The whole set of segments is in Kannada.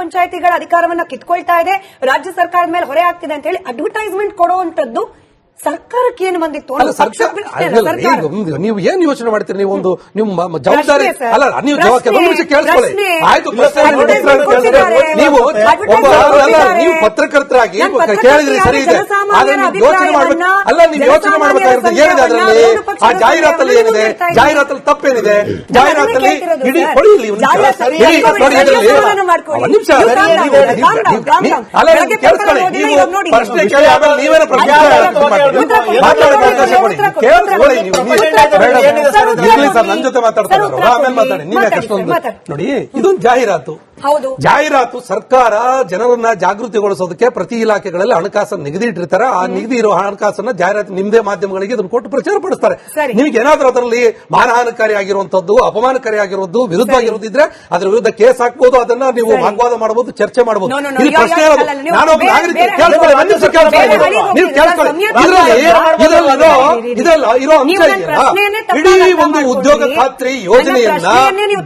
ಪಂಚಾಯತಿಗಳ ಅಧಿಕಾರವನ್ನ ಕಿತ್ಕೊಳ್ತಾ ಇದೆ, ರಾಜ್ಯ ಸರ್ಕಾರದ ಮೇಲೆ ಹೊರೆ ಆಗ್ತಿದೆ ಅಂತ ಹೇಳಿ ಅಡ್ವರ್ಟೈಸ್ಮೆಂಟ್ ಕೊಡುವಂತದ್ದು ಸರ್ಕಾರಕ್ಕೆ ಏನು ಬಂದಿತ್ತು? ನೀವು ಏನ್ ಯೋಚನೆ ಮಾಡ್ತೀರಿ? ನೀವು ಒಂದು ನಿಮ್ಮ ಜವಾಬ್ದಾರಿ ಅಲ್ಲ, ನೀವು ಕೇಳಿಸ್ಕೊಳ್ಳಿ. ಆಯ್ತು, ನೀವು ನೀವು ಪತ್ರಕರ್ತರಾಗಿ ಕೇಳಿದ್ರಿ ಸರಿ ಇದೆ, ಆದ್ರೆ ನೀವು ಯೋಚನೆ ಮಾಡ್ಬೇಕು. ಅಲ್ಲ, ನೀವು ಯೋಚನೆ ಮಾಡ್ಬೇಕಾಗಿರೋದು ಏನಿದೆ ಅದರಲ್ಲಿ, ಆ ಜಾಹೀರಾತಲ್ಲಿ ಏನಿದೆ, ಜಾಹೀರಾತಲ್ಲಿ ತಪ್ಪೇನಿದೆ, ಜಾಹೀರಾತಲ್ಲಿ ಇಡೀ ಹೊಡೆಯಲಿ ನಿಮಿಷ ಅಲ್ಲ, ಕೇಳಿಸ್ಕೊಳ್ಳಿ. ನೀವು ಪ್ರಶ್ನೆ ಕೇಳಿ ಆಮೇಲೆ ನೀವೇನೋ ಪ್ರಶ್ನೆ ಸರ್ ನನ್ನ ಜೊತೆ ಮಾತಾಡ್ತಾರೆ, ಆಮೇಲೆ ಮಾತಾಡಿ. ನೀವೇ ಕಷ್ಟೊಂದು ನೋಡಿ, ಇದೊಂದು ಜಾಹೀರಾತು ಸರ್ಕಾರ ಜನರನ್ನ ಜಾಗೃತಿಗೊಳಿಸೋದಕ್ಕೆ ಪ್ರತಿ ಇಲಾಖೆಗಳಲ್ಲಿ ಹಣಕಾಸನ್ನು ನಿಗದಿ ಇಟ್ಟಿರ್ತಾರೆ. ಆ ನಿಗದಿ ಇರುವ ಹಣಕಾಸನ್ನ ಜಾಹೀರಾತು ನಿಮ್ಮದೇ ಮಾಧ್ಯಮಗಳಿಗೆ ಅದನ್ನು ಕೊಟ್ಟು ಪ್ರಚಾರ ಪಡಿಸ್ತಾರೆ. ನಿಮಗೆ ಏನಾದ್ರೂ ಅದರಲ್ಲಿ ಮಾನಹಾನಿಕಾರಿ ಆಗಿರುವಂತದ್ದು, ಅಪಮಾನಕಾರಿ ಆಗಿರೋದು, ವಿರುದ್ಧವಾಗಿರೋದಿದ್ರೆ ಅದರ ವಿರುದ್ಧ ಕೇಸ್ ಹಾಕಬಹುದು, ಅದನ್ನ ನೀವು ವಾಗ್ವಾದ ಮಾಡಬಹುದು, ಚರ್ಚೆ ಮಾಡಬಹುದು. ಈ ಪ್ರಶ್ನೆ ನಾನೊಬ್ಬ ನಾಗರಿಕ, ನೀವು ಕೇಳ್ಕೊಳ್ಳಿ. ಇದೆಲ್ಲ ಇರೋ ಅಂಶ ಇದೆಯಲ್ಲ, ಇಡೀ ಒಂದು ಉದ್ಯೋಗ ಖಾತ್ರಿ ಯೋಜನೆಯನ್ನ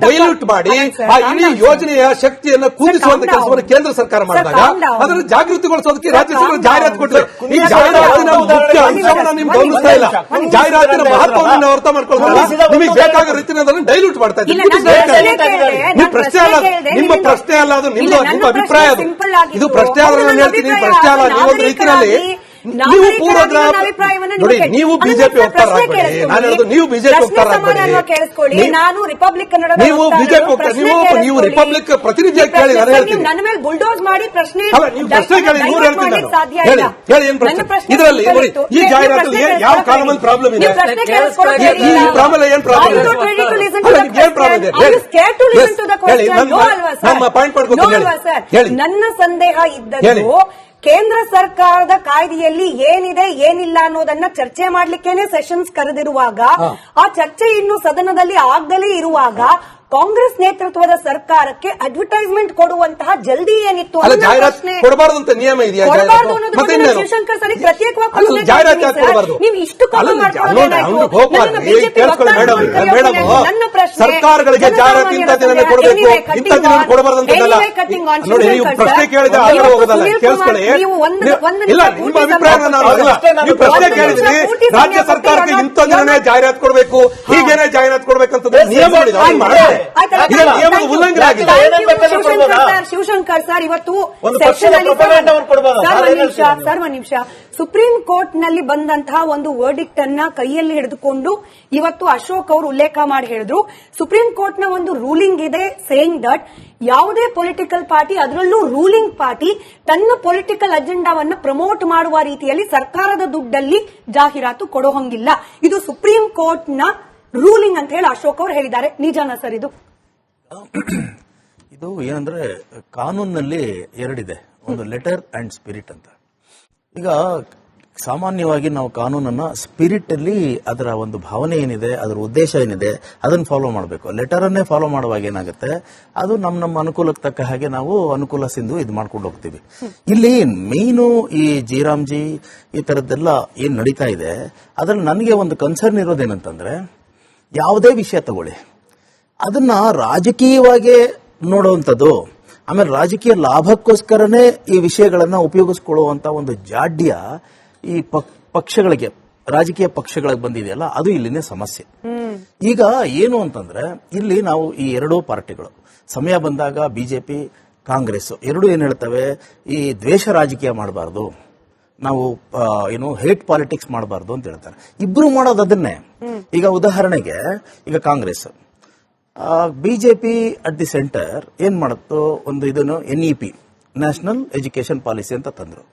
ಡೈಲ್ಯೂಟ್ ಮಾಡಿ ಆ ಇಡೀ ಯೋಜನೆಯ ಶಕ್ತಿಯನ್ನ ಕುಂದಿಸುವಂತ ಕೆಲಸವನ್ನು ಕೇಂದ್ರ ಸರ್ಕಾರ ಮಾಡಿದಾಗ ಅದನ್ನು ಜಾಗೃತಿಗೊಳಿಸೋದಕ್ಕೆ ರಾಜ್ಯ ಸರ್ಕಾರ ಜಾಹೀರಾತು ಕೊಟ್ಟಿದೆ. ಈ ಜಾಹೀರಾತಿನ ಮುಖ್ಯ ಅಂಶವನ್ನು ನೀವು ಗಮನಿಸ್ತಾ ಇಲ್ಲ. ಜಾಹೀರಾತಿನ ಮಹತ್ವವನ್ನು ಅರ್ಥ ಮಾಡ್ಕೊಳ್ತಾ ನಿಮಗೆ ಬೇಕಾದ ರೀತಿಯಲ್ಲಿ ಅದನ್ನು ಡೈಲ್ಯೂಟ್ ಮಾಡ್ತಾ ಇದ್ದೀವಿ. ನಿಮ್ಮ ಪ್ರಶ್ನೆ ಅಲ್ಲ, ನಿಮ್ಮ ಪ್ರಶ್ನೆ ಅಲ್ಲ, ಅದು ನಿಮ್ಮ ಅಭಿಪ್ರಾಯ. ಅದು ಇದು ಪ್ರಶ್ನೆ ಆದ್ರೆ ನಾನು ಹೇಳ್ತೀನಿ, ಪ್ರಶ್ನೆ ಅಲ್ಲ. ನೀವೊಂದು ರೀತಿಯಲ್ಲಿ ನೀವು ಪೂರ್ವಗ್ರಹ ನೋಡಿ, ನೀವು ಬಿಜೆಪಿ ಹೋಗ್ತಾರ, ನೀವು ಬಿಜೆಪಿ ಹೋಗ್ತಾರ, ನಾನು ರಿಪಬ್ಲಿಕ್ ನೀವು ಬಿಜೆಪಿ ಹೋಗ್ತಾರೆ, ನೀವು ರಿಪಬ್ಲಿಕ್ ಪ್ರತಿನಿಧಿ ಕೇಳಿ ನಾನು ಹೇಳ್ತೀನಿ. ನನ್ನ ಮೇಲೆ ಬುಲ್ಡೋಸ್ ಮಾಡಿ ಪ್ರಶ್ನೆ ನೀವು ಪ್ರಶ್ನೆ ಕೇಳಿ, ನೀವು ಹೇಳ್ತೀನಿ ಹೇಳಿ ಏನ್ ಪ್ರಶ್ನೆ ಇದರಲ್ಲಿ. ನೋಡಿ, ಈ ಜಾಹೀರಾತಲ್ಲಿ ಯಾವ ಕಾಲಮಲ್ಲಿ ಪ್ರಾಬ್ಲಮ್ ಇದೆ, ಈ ಪ್ರಾಬ್ಲಮ್ ಏನ್ ಪ್ರಾಬ್ಲಮ್ ಇದೆ, ಏನ್ ಪ್ರಾಬ್ಲಮ್ ಇದೆ ಹೇಳಿ. ನಮ್ಮ ಪಾಯಿಂಟ್ ಮಾಡ್ಕೊತೀನಿ ಹೇಳಿ. ನನ್ನ ಸಂದೇಹ ಇದ್ದದ್ದು ಕೇಂದ್ರ ಸರ್ಕಾರದ ಕಾಯ್ದೆಯಲ್ಲಿ ಏನಿದೆ ಏನಿಲ್ಲ ಅನ್ನೋದನ್ನ ಚರ್ಚೆ ಮಾಡ್ಲಿಕ್ಕೇನೆ ಸೆಷನ್ಸ್ ಕರೆದಿರುವಾಗ, ಆ ಚರ್ಚೆ ಇನ್ನು ಸದನದಲ್ಲಿ ಆಗದಲೇ ಇರುವಾಗ ಕಾಂಗ್ರೆಸ್ ನೇತೃತ್ವದ ಸರ್ಕಾರಕ್ಕೆ ಅಡ್ವರ್ಟೈಸ್ಮೆಂಟ್ ಕೊಡುವಂತಹ ಜಲ್ದಿ ಏನಿತ್ತು? ಕೊಡಬಾರ್ದು ಅಂತ ನಿಯಮ ಇದೆಯಾ? ಶಿವಶಂಕರ್ ಸರಿ ಪ್ರತ್ಯೇಕವಾಗಿ ನೀವು ಇಷ್ಟು ಸರ್ಕಾರಗಳಿಗೆ ಜಾಹೀರಾತು ಇಂಥ ದಿನ ಕೊಡಬೇಕು, ಇಂಥ ದಿನ ಕೊಡಬಾರ್ದು ಅಂತಲ್ಲ. ನೋಡಿ, ನೀವು ಪ್ರಶ್ನೆ ಕೇಳಿದ್ರೆ ಆಗಲೇ ಹೋಗೋದಲ್ಲ. ಕೇಳಿಸ್ಕೊಳ್ಳಿ. ಇಲ್ಲ, ನಿಮ್ಮ ಅಭಿಪ್ರಾಯ ನೀವು ಪ್ರಶ್ನೆ ಕೇಳಿದ್ರಿ, ರಾಜ್ಯ ಸರ್ಕಾರಕ್ಕೆ ಇಂಥ ದಿನನೇ ಜಾಹೀರಾತು ಕೊಡಬೇಕು, ಹೀಗೇನೆ ಜಾಹೀರಾತು ಕೊಡಬೇಕಂತ ನಿಯಮ ಮಾಡಿದ ಉಲ್ಲಂಘನೆ ಆಗಿದೆ. ಶಿವಶಂಕರ್ ಸರ್, ಇವತ್ತು ನಿಮಿಷ ಸುಪ್ರೀಂ ಕೋರ್ಟ್ ನಲ್ಲಿ ಬಂದಂತಹ ಒಂದು ವರ್ಡಿಕ್ಟ್ ಅನ್ನ ಕೈಯಲ್ಲಿ ಹಿಡಿದುಕೊಂಡು ಇವತ್ತು ಅಶೋಕ್ ಅವರು ಉಲ್ಲೇಖ ಮಾಡಿ ಹೇಳಿದ್ರು, ಸುಪ್ರೀಂ ಕೋರ್ಟ್ ನ ಒಂದು ರೂಲಿಂಗ್ ಇದೆ ಸೇಯಿಂಗ್ ದಟ್ ಯಾವುದೇ ಪೊಲಿಟಿಕಲ್ ಪಾರ್ಟಿ, ಅದರಲ್ಲೂ ರೂಲಿಂಗ್ ಪಾರ್ಟಿ, ತನ್ನ ಪೊಲಿಟಿಕಲ್ ಅಜೆಂಡಾವನ್ನು ಪ್ರಮೋಟ್ ಮಾಡುವ ರೀತಿಯಲ್ಲಿ ಸರ್ಕಾರದ ದುಡ್ಡಲ್ಲಿ ಜಾಹೀರಾತು ಕೊಡೋ ಹಂಗಿಲ್ಲ. ಇದು ಸುಪ್ರೀಂ ಕೋರ್ಟ್ ನ ರೂಲಿಂಗ್ ಅಂತ ಹೇಳಿ ಅಶೋಕ್ ಅವರು ಹೇಳಿದ್ದಾರೆ. ನಿಜಾನ ಸರ್ ಇದು? ಇದು ಏನಂದ್ರೆ ಕಾನೂನಿನಲ್ಲಿ ಎರಡಿದೆ, ಒಂದು ಲೆಟರ್ ಅಂಡ್ ಸ್ಪಿರಿಟ್ ಅಂತ. ಈಗ ಸಾಮಾನ್ಯವಾಗಿ ನಾವು ಕಾನೂನನ್ನ ಸ್ಪಿರಿಟ್ ಅಲ್ಲಿ ಅದರ ಒಂದು ಭಾವನೆ ಏನಿದೆ, ಅದರ ಉದ್ದೇಶ ಏನಿದೆ ಅದನ್ನು ಫಾಲೋ ಮಾಡಬೇಕು. ಲೆಟರ್ ಅನ್ನೇ ಫಾಲೋ ಮಾಡುವಾಗ ಏನಾಗುತ್ತೆ, ಅದು ನಮ್ಮ ಅನುಕೂಲಕ್ಕೆ ತಕ್ಕ ಹಾಗೆ ನಾವು ಅನುಕೂಲ ಸಿಂಧು ಇದು ಮಾಡ್ಕೊಂಡು ಹೋಗ್ತೀವಿ. ಇಲ್ಲಿ ಮೇಯ್ನು ಈ ಜೀರಾಮ್ಜಿ ಈ ತರದ್ದೆಲ್ಲ ಏನ್ ನಡೀತಾ ಇದೆ, ಅದ್ರಲ್ಲಿ ನನಗೆ ಒಂದು ಕನ್ಸರ್ನ್ ಇರೋದೇನಂತಂದ್ರೆ, ಯಾವುದೇ ವಿಷಯ ತಗೊಳ್ಳಿ ಅದನ್ನ ರಾಜಕೀಯವಾಗಿ ನೋಡುವಂಥದ್ದು, ಆಮೇಲೆ ರಾಜಕೀಯ ಲಾಭಕ್ಕೋಸ್ಕರನೇ ಈ ವಿಷಯಗಳನ್ನ ಉಪಯೋಗಿಸ್ಕೊಳ್ಳುವಂತ ಒಂದು ಜಾಡ್ಯ ಈ ಪಕ್ಷಗಳಿಗೆ, ರಾಜಕೀಯ ಪಕ್ಷಗಳಿಗೆ ಬಂದಿದೆಯಲ್ಲ, ಅದು ಇಲ್ಲಿನ ಸಮಸ್ಯೆ. ಈಗ ಏನು ಅಂತಂದ್ರೆ, ಇಲ್ಲಿ ನಾವು ಈ ಎರಡೂ ಪಾರ್ಟಿಗಳು ಸಮಯ ಬಂದಾಗ ಬಿಜೆಪಿ ಕಾಂಗ್ರೆಸ್ ಎರಡೂ ಏನ್ ಹೇಳ್ತವೆ, ಈ ದ್ವೇಷ ರಾಜಕೀಯ ಮಾಡಬಾರ್ದು, ನಾವು ಹೇಟ್ ಪಾಲಿಟಿಕ್ಸ್ ಮಾಡಬಾರ್ದು ಅಂತ ಹೇಳ್ತಾರೆ. ಇಬ್ರು ಮಾಡೋದು ಅದನ್ನೇ. ಈಗ ಉದಾಹರಣೆಗೆ, ಈಗ Congress, BJP at the centre ಏನ್ ಮಾಡುತ್ತೋ, ಒಂದು ಇದನ್ನು NEP ನ್ಯಾಷನಲ್ ಎಜುಕೇಶನ್ ಪಾಲಿಸಿ ಅಂತ ತಂದ್ರು.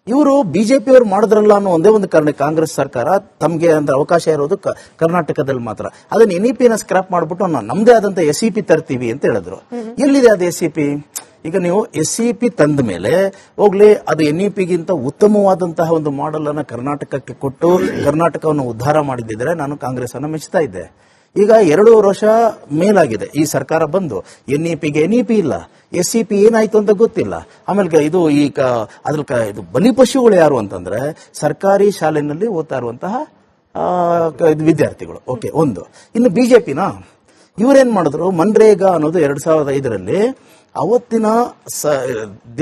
ಇವರು ಬಿಜೆಪಿ ಅವರು ಮಾಡಿದ್ರಲ್ಲ ಅನ್ನೋ ಒಂದೇ ಒಂದು ಕಾರಣ ಕಾಂಗ್ರೆಸ್ ಸರ್ಕಾರ ತಮಗೆ ಅಂದ್ರೆ ಅವಕಾಶ ಇರೋದು ಕರ್ನಾಟಕದಲ್ಲಿ ಮಾತ್ರ. ಅದನ್ನ NEP ನ ಸ್ಕ್ರಾಪ್ ಮಾಡ್ಬಿಟ್ಟು ನಮ್ದೇ ಆದಂತ SEP ತರ್ತೀವಿ ಅಂತ ಹೇಳಿದ್ರು. ಎಲ್ಲಿದೆ ಅದು SEP? ಈಗ ನೀವು SEP ತಂದ ಮೇಲೆ ಹೋಗ್ಲಿ, ಅದು NEP ಗಿಂತ ಉತ್ತಮವಾದಂತಹ ಒಂದು ಮಾಡೆಲ್ ಅನ್ನ ಕರ್ನಾಟಕಕ್ಕೆ ಕೊಟ್ಟು ಕರ್ನಾಟಕವನ್ನು ಉದ್ಧಾರ ಮಾಡಿದ್ರೆ ನಾನು ಕಾಂಗ್ರೆಸ್ ಅನ್ನ ಮೆಚ್ಚುತ್ತಾ ಇದ್ದೆ. ಈಗ 2 ವರ್ಷ ಮೇಲಾಗಿದೆ ಈ ಸರ್ಕಾರ ಬಂದು, NEPಗೆ NEP ಇಲ್ಲ, SEP ಏನಾಯ್ತು ಅಂತ ಗೊತ್ತಿಲ್ಲ. ಆಮೇಲೆ ಇದು ಈಗ ಇದು ಬಲಿಪಶುಗಳು ಯಾರು ಅಂತಂದ್ರೆ ಸರ್ಕಾರಿ ಶಾಲೆಯಲ್ಲಿ ಓದ್ತಾ ಇರುವಂತಹ ವಿದ್ಯಾರ್ಥಿಗಳು. ಓಕೆ, ಒಂದು. ಇನ್ನು ಬಿಜೆಪಿನ ಇವರೇನ್ ಮಾಡಿದ್ರು, ಮನ್ರೇಗಾ ಅನ್ನೋದು 2005ರಲ್ಲಿ ಅವತ್ತಿನ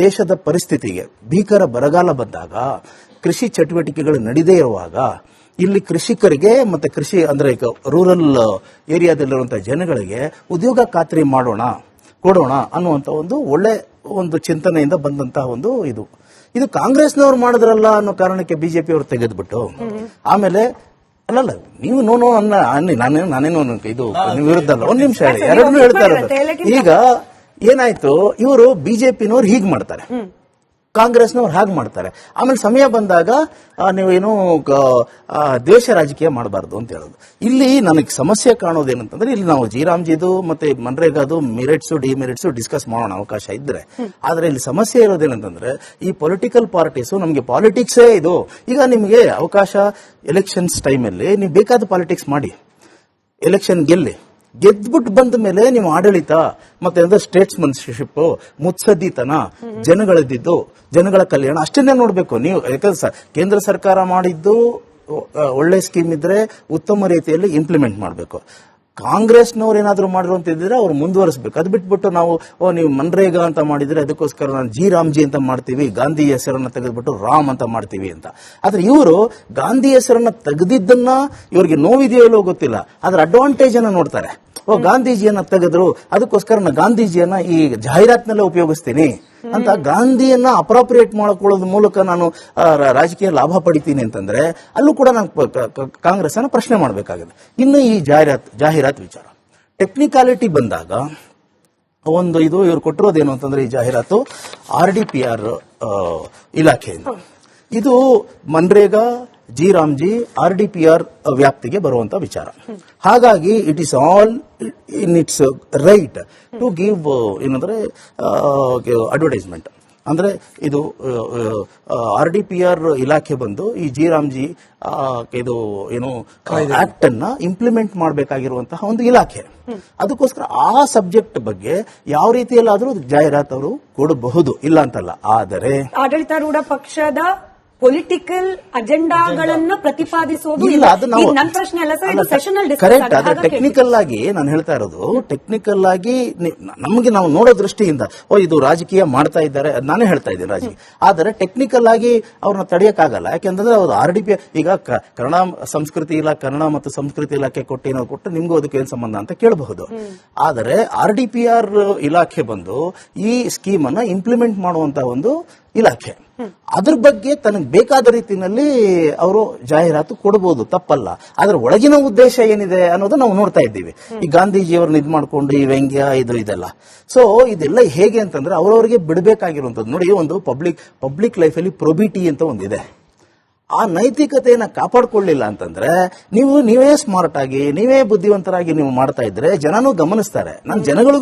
ದೇಶದ ಪರಿಸ್ಥಿತಿಗೆ ಭೀಕರ ಬರಗಾಲ ಬಂದಾಗ ಕೃಷಿ ಚಟುವಟಿಕೆಗಳು ನಡೆದೇ ಇರುವಾಗ ಇಲ್ಲಿ ಕೃಷಿಕರಿಗೆ ಮತ್ತೆ ಕೃಷಿ ಅಂದ್ರೆ ರೂರಲ್ ಏರಿಯಾದಲ್ಲಿರುವಂತಹ ಜನಗಳಿಗೆ ಉದ್ಯೋಗ ಖಾತ್ರಿ ಕೊಡೋಣ ಅನ್ನುವಂತ ಒಂದು ಒಳ್ಳೆ ಒಂದು ಚಿಂತನೆಯಿಂದ ಬಂದಂತಹ ಒಂದು ಇದು ಕಾಂಗ್ರೆಸ್ನವ್ರು ಮಾಡಿದ್ರಲ್ಲ ಅನ್ನೋ ಕಾರಣಕ್ಕೆ ಬಿಜೆಪಿ ಅವರು ತೆಗೆದ್ಬಿಟ್ಟು ಆಮೇಲೆ ಅಲ್ಲಲ್ಲ ನೀವು ನೋನೋ ನಾನೇನು ಇದು ನೀವು ವಿರುದ್ಧ ಅಲ್ಲ. ಒಂದ್ ನಿಮಿಷ ಎರಡನ್ನೂ ಹೇಳ್ತಾ ಇರೋದು. ಈಗ ಏನಾಯ್ತು, ಇವರು ಬಿಜೆಪಿನವ್ರು ಹೀಗ್ ಮಾಡ್ತಾರೆ, ಕಾಂಗ್ರೆಸ್ನವ್ರು ಹಾಗೆ ಮಾಡ್ತಾರೆ. ಆಮೇಲೆ ಸಮಯ ಬಂದಾಗ ನೀವೇನು ದ್ವೇಷ ರಾಜಕೀಯ ಮಾಡಬಾರ್ದು ಅಂತ ಹೇಳೋದು. ಇಲ್ಲಿ ನನಗೆ ಸಮಸ್ಯೆ ಕಾಣೋದೇನಂತಂದ್ರೆ, ಇಲ್ಲಿ ನಾವು ಜಿರಾಮ್ಜಿದು ಮತ್ತೆ ಮನ್ರೇಗಾದು ಮೆರಿಟ್ಸ್ ಡಿಮೆರಿಟ್ಸ್ ಡಿಸ್ಕಸ್ ಮಾಡೋಣ ಅವಕಾಶ ಇದ್ರೆ. ಆದ್ರೆ ಇಲ್ಲಿ ಸಮಸ್ಯೆ ಇರೋದೇನಂತಂದ್ರೆ, ಈ ಪೊಲಿಟಿಕಲ್ ಪಾರ್ಟೀಸ್ ನಮಗೆ ಪಾಲಿಟಿಕ್ಸೇ ಇದು. ಈಗ ನಿಮಗೆ ಅವಕಾಶ ಎಲೆಕ್ಷನ್ಸ್ ಟೈಮಲ್ಲಿ ನೀವು ಬೇಕಾದ ಪಾಲಿಟಿಕ್ಸ್ ಮಾಡಿ, ಎಲೆಕ್ಷನ್ ಗೆದ್ಬಿಟ್ಟು ಬಂದ ಮೇಲೆ ನೀವು ಆಡಳಿತ ಮತ್ತೆ ಸ್ಟೇಟ್ಸ್ಮನ್ಶಿಪ್, ಮುತ್ಸದ್ದಿತನ, ಜನಗಳದ್ದಿದ್ದು, ಜನಗಳ ಕಲ್ಯಾಣ ಅಷ್ಟನ್ನೇ ನೋಡ್ಬೇಕು ನೀವು. ಯಾಕಂದ್ರೆ ಕೇಂದ್ರ ಸರ್ಕಾರ ಮಾಡಿದ್ದು ಒಳ್ಳೆ ಸ್ಕೀಮ್ ಇದ್ರೆ ಉತ್ತಮ ರೀತಿಯಲ್ಲಿ ಇಂಪ್ಲಿಮೆಂಟ್ ಮಾಡಬೇಕು. ಕಾಂಗ್ರೆಸ್ನವ್ರು ಏನಾದ್ರು ಮಾಡಿರುವಂತಿದ್ರೆ ಅವ್ರು ಮುಂದುವರಿಸಬೇಕು. ಅದು ಬಿಟ್ಬಿಟ್ಟು ನಾವು ನೀವು ಮನ್ರೇಗಾ ಅಂತ ಮಾಡಿದ್ರೆ ಅದಕ್ಕೋಸ್ಕರ ನಾನು ಜಿರಾಮ್ಜಿ ಅಂತ ಮಾಡ್ತೀವಿ, ಗಾಂಧಿ ಹೆಸರನ್ನ ತೆಗೆದ್ಬಿಟ್ಟು ರಾಮ್ ಅಂತ ಮಾಡ್ತೀವಿ ಅಂತ. ಆದ್ರೆ ಇವರು ಗಾಂಧಿ ಹೆಸರನ್ನ ತೆಗೆದಿದ್ದನ್ನ ಇವ್ರಿಗೆ ನೋವಿದೆಯೋ ಇಲ್ಲೋ ಗೊತ್ತಿಲ್ಲ, ಅದ್ರ ಅಡ್ವಾಂಟೇಜ್ ಅನ್ನ ನೋಡ್ತಾರೆ. ಗಾಂಧೀಜಿಯನ್ನ ತೆಗೆದ್ರು, ಅದಕ್ಕೋಸ್ಕರ ನಾನು ಗಾಂಧೀಜಿಯನ್ನ ಈ ಜಾಹೀರಾತಿನಲ್ಲೇ ಉಪಯೋಗಿಸ್ತೀನಿ ಅಂತ ಗಾಂಧಿಯನ್ನ ಅಪ್ರಾಪ್ರಿಯೇಟ್ ಮಾಡ್ಕೊಳ್ಳೋದ್ ಮೂಲಕ ನಾನು ರಾಜಕೀಯ ಲಾಭ ಪಡಿತೀನಿ ಅಂತಂದ್ರೆ ಅಲ್ಲೂ ಕೂಡ ನಾನು ಕಾಂಗ್ರೆಸ್ ಅನ್ನ ಪ್ರಶ್ನೆ ಮಾಡಬೇಕಾಗಿದೆ. ಇನ್ನು ಈ ಜಾಹೀರಾತು ವಿಚಾರ ಟೆಕ್ನಿಕಾಲಿಟಿ ಬಂದಾಗ ಇವ್ರು ಕೊಟ್ಟಿರೋದೇನು ಅಂತಂದ್ರೆ, ಈ ಜಾಹೀರಾತು RDPR ಇಲಾಖೆಯಿಂದ ಇದು ಮನ್ರೇಗಾ, ಜಿರಾಮ್ಜಿ, RDPR ವ್ಯಾಪ್ತಿಗೆ ಬರುವಂತ ವಿಚಾರ. ಹಾಗಾಗಿ it is all in its right to give ಏನಂದ್ರೆ ಅಡ್ವರ್ಟೈಸ್ಮೆಂಟ್. ಅಂದ್ರೆ ಇದು RDPR ಇಲಾಖೆ ಬಂದು ಈ ಜಿರಾಮ್ಜಿ ಆಕ್ಟ್ ಅನ್ನ ಇಂಪ್ಲಿಮೆಂಟ್ ಮಾಡಬೇಕಾಗಿರುವಂತಹ ಒಂದು ಇಲಾಖೆ. ಅದಕ್ಕೋಸ್ಕರ ಆ ಸಬ್ಜೆಕ್ಟ್ ಬಗ್ಗೆ ಯಾವ ರೀತಿಯಲ್ಲಾದ್ರೂ ಜಾಹೀರಾತು ಅವರು ಕೊಡಬಹುದು, ಇಲ್ಲ ಅಂತಲ್ಲ. ಆದರೆ ಆಡಳಿತಾರೂಢ ಪಕ್ಷದ ಪೊಲಿಟಿಕಲ್ ಅಜೆಂಡಾಗಳನ್ನ ಪ್ರತಿಪಾದಿಸೋದು ಇಲ್ಲ, ಅದು ನಾವು ನನ್ನ ಪ್ರಶ್ನೆ ಅಲ್ಲ ಸರ್, ಇದು ಸೆಷನಲ್ ಕರೆಕ್ಟ್. ಆದ್ರೆ ಟೆಕ್ನಿಕಲ್ ಆಗಿ ನಾನು ಹೇಳ್ತಾ ಇರೋದು, ಟೆಕ್ನಿಕಲ್ ಆಗಿ ನಮಗೆ ನಾವು ನೋಡೋ ದೃಷ್ಟಿಯಿಂದ ಇದು ರಾಜಕೀಯ ಮಾಡ್ತಾ ಇದ್ದಾರೆ ನಾನೇ ಹೇಳ್ತಾ ಇದ್ದೀನಿ ರಾಜಕೀಯ. ಆದರೆ ಟೆಕ್ನಿಕಲ್ ಆಗಿ ಅವ್ರನ್ನ ತಡೆಯಕ್ಕಾಗಲ್ಲ. ಯಾಕೆಂದ್ರೆ ಅವ್ರು RDPR ಈಗ ಕನ್ನಡ ಮತ್ತು ಸಂಸ್ಕೃತಿ ಇಲಾಖೆ ಕೊಟ್ಟು ನಿಮ್ಗೂ ಅದಕ್ಕೆ ಏನ್ ಸಂಬಂಧ ಅಂತ ಕೇಳಬಹುದು. ಆದರೆ RDPR ಇಲಾಖೆ ಬಂದು ಈ ಸ್ಕೀಮ್ ಅನ್ನ ಇಂಪ್ಲಿಮೆಂಟ್ ಮಾಡುವಂತ ಒಂದು ಇಲಾಖೆ. ಅದ್ರ ಬಗ್ಗೆ ತನಗೆ ಬೇಕಾದ ರೀತಿಯಲ್ಲಿ ಅವರು ಜಾಹೀರಾತು ಕೊಡಬಹುದು, ತಪ್ಪಲ್ಲ. ಆದ್ರೆ ಒಳಗಿನ ಉದ್ದೇಶ ಏನಿದೆ ಅನ್ನೋದು ನಾವು ನೋಡ್ತಾ ಇದ್ದೀವಿ. ಈ ಗಾಂಧೀಜಿಯವ್ರನ್ನ ಇದ್ ಮಾಡ್ಕೊಂಡು ಈ ವ್ಯಂಗ್ಯ ಇದೆಲ್ಲ. ಸೊ ಇದೆಲ್ಲ ಹೇಗೆ ಅಂತಂದ್ರೆ ಅವರವರಿಗೆ ಬಿಡಬೇಕಾಗಿರುವಂತದ್ದು. ನೋಡಿ, ಒಂದು ಪಬ್ಲಿಕ್ ಲೈಫಲ್ಲಿ ಪ್ರೊಬಿಟಿ ಅಂತ ಒಂದಿದೆ. ಆ ನೈತಿಕತೆಯನ್ನ ಕಾಪಾಡ್ಕೊಳ್ಳಿಲ್ಲ ಅಂತಂದ್ರೆ ನೀವೇ ಸ್ಮಾರ್ಟ್ ಆಗಿ ನೀವೇ ಬುದ್ಧಿವಂತರಾಗಿ ನೀವು ಮಾಡ್ತಾ ಇದ್ರೆ ಜನನೂ ಗಮನಿಸ್ತಾರೆ. ನಾನು ಜನಗಳಿಗೂ